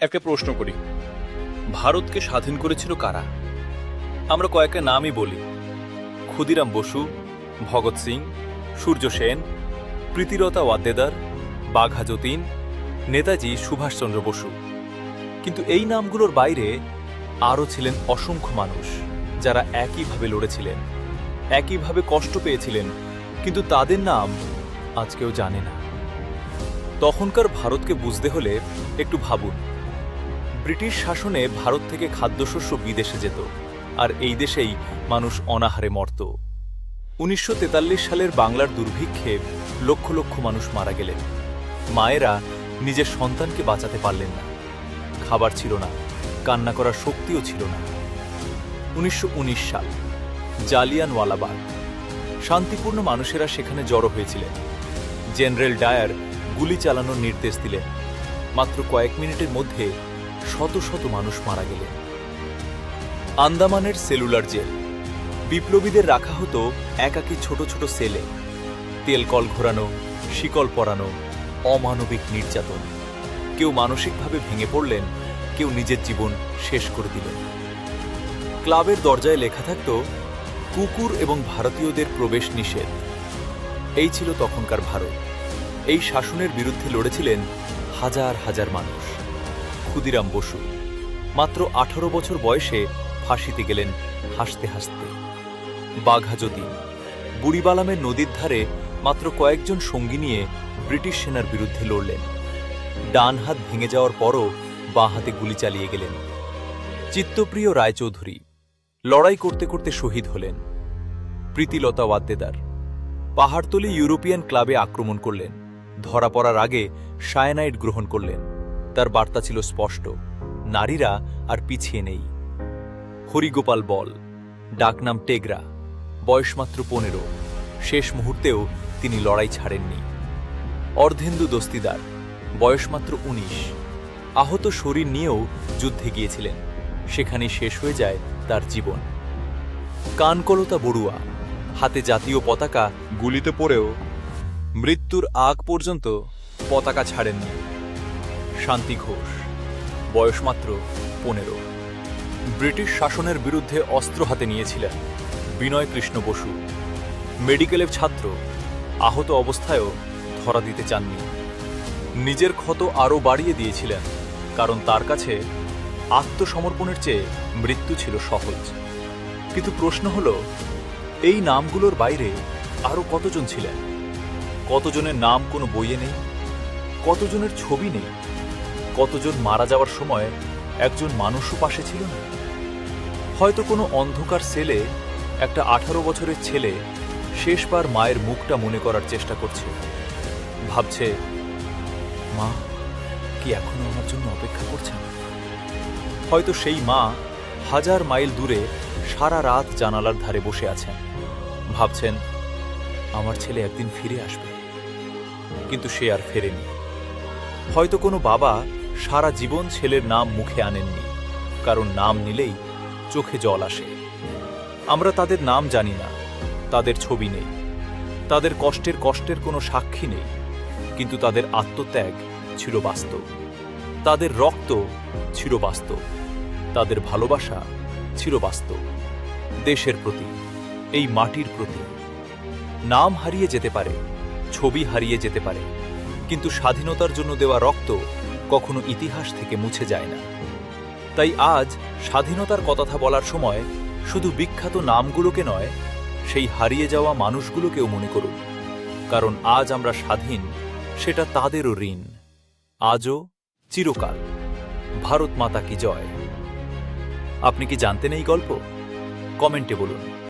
একটা প্রশ্ন করি, ভারতকে স্বাধীন করেছিল কারা? আমরা কয়েকটা নামই বলি, ক্ষুদিরাম বসু, ভগৎ সিং, সূর্য সেন, প্রীতিলতা ওয়াদ্দেদার, বাঘা যতীন, নেতাজি সুভাষচন্দ্র বসু। কিন্তু এই নামগুলোর বাইরে আরও ছিলেন অসংখ্য মানুষ যারা একইভাবে লড়েছিলেন, একইভাবে কষ্ট পেয়েছিলেন, কিন্তু তাদের নাম আজ কেউ জানে না। তখনকার ভারতকে বুঝতে হলে একটু ভাবুন। ব্রিটিশ শাসনে ভারত থেকে খাদ্যশস্য বিদেশে যেত, আর এই দেশেই মানুষ অনাহারে মরত। ১৯৪৩ সালের বাংলার দুর্ভিক্ষে লক্ষ লক্ষ মানুষ মারা গেলেন। মায়েরা নিজের সন্তানকে বাঁচাতে পারলেন না, খাবার ছিল না, কান্না করার শক্তিও ছিল না। ১৯১৯ সাল, জালিয়ানওয়ালাবাগ। শান্তিপূর্ণ মানুষেরা সেখানে জড়ো হয়েছিলেন। জেনারেল ডায়ার গুলি চালানোর নির্দেশ দিলেন। মাত্র কয়েক মিনিটের মধ্যে শত শত মানুষ মারা গেলেন। আন্দামানের সেলুলার জেল, বিপ্লবীদের রাখা হতো একাকী ছোট ছোট সেলে। তেলকল ঘোরানো, শিকল পরানো, অমানবিক নির্যাতন। কেউ মানসিকভাবে ভেঙে পড়লেন, কেউ নিজের জীবন শেষ করে দিলেন। ক্লাবের দরজায় লেখা থাকত, কুকুর এবং ভারতীয়দের প্রবেশ নিষেধ। এই ছিল তখনকার ভারত। এই শাসনের বিরুদ্ধে লড়েছিলেন হাজার হাজার মানুষ। ক্ষুদিরাম বসু মাত্র ১৮ বছর বয়সে ফাঁসিতে গেলেন হাসতে হাসতে। বাঘা যতীন বুড়িবালামের নদীর ধারে মাত্র কয়েকজন সঙ্গী নিয়ে ব্রিটিশ সেনার বিরুদ্ধে লড়লেন। ডান হাত ভেঙে যাওয়ার পরও বাঁ হাতে গুলি চালিয়ে গেলেন। চিত্তপ্রিয় রায়চৌধুরী লড়াই করতে করতে শহীদ হলেন। প্রীতিলতা ওয়াদ্দেদার পাহাড়তলি ইউরোপিয়ান ক্লাবে আক্রমণ করলেন। ধরা পড়ার আগে সায়ানাইড গ্রহণ করলেন। তার বার্তা ছিল স্পষ্ট, নারীরা আর পিছিয়ে নেই। হরিগোপাল বল, ডাকনাম টেগরা, বয়স মাত্র ১৫। শেষ মুহূর্তেও তিনি লড়াই ছাড়েননি। অর্ধেন্দু দস্তিদার, বয়স মাত্র ১৯। আহত শরীর নিয়েও যুদ্ধে গিয়েছিলেন। সেখানেই শেষ হয়ে যায় তার জীবন। কানকলতা বড়ুয়া হাতে জাতীয় পতাকা, গুলিতে পড়েও মৃত্যুর আগ পর্যন্ত পতাকা ছাড়েননি। শান্তি ঘোষ, বয়স মাত্র ১৫। ব্রিটিশ শাসনের বিরুদ্ধে অস্ত্র হাতে নিয়েছিলেন। বিনয় কৃষ্ণ বসু মেডিকেলের ছাত্র, আহত অবস্থায়ও ধরা দিতে চাননি। নিজের ক্ষত আরও বাড়িয়ে দিয়েছিলেন, কারণ তার কাছে আত্মসমর্পণের চেয়ে মৃত্যু ছিল সহজ। কিন্তু প্রশ্ন হল, এই নামগুলোর বাইরে আরও কতজন ছিলেন? কতজনের নাম কোনো বইয়ে নেই? কতজনের ছবি নেই? কতজন মারা যাওয়ার সময় একজন মানুষও পাশে ছিল না? হয়তো কোনো অন্ধকার সেলে একটা ১৮ বছরের ছেলে শেষবার মায়ের মুখটা মনে করার চেষ্টা করছে। ভাবছে, মা কি এখনো আমার জন্য অপেক্ষা করছেন? হয়তো সেই মা হাজার মাইল দূরে সারা রাত জানালার ধারে বসে আছেন, ভাবছেন আমার ছেলে একদিন ফিরে আসবে, কিন্তু সে আর ফেরেনি। হয়তো কোনো বাবা সারা জীবন ছেলের নাম মুখে আনেননি, কারণ নাম নিলেই চোখে জল আসে। আমরা তাদের নাম জানি না, তাদের ছবি নেই, তাদের কষ্টের কোনো সাক্ষী নেই, কিন্তু তাদের আত্মত্যাগ ছিল বাস্তব, তাদের রক্ত ছিল বাস্তব, তাদের ভালোবাসা ছিল বাস্তব। দেশের প্রতি, এই মাটির প্রতি। নাম হারিয়ে যেতে পারে, ছবি হারিয়ে যেতে পারে, কিন্তু স্বাধীনতার জন্য দেওয়া রক্ত কখনো ইতিহাস থেকে মুছে যায় না। তাই আজ স্বাধীনতার কথা বলার সময় শুধু বিখ্যাত নামগুলোকে নয়, সেই হারিয়ে যাওয়া মানুষগুলোকেও মনে করুন, কারণ আজ আমরা স্বাধীন, সেটা তাদেরও ঋণ, আজও চিরকাল। ভারত মাতা কি জয়। আপনি কি জানতেন এই গল্প? কমেন্টে বলুন।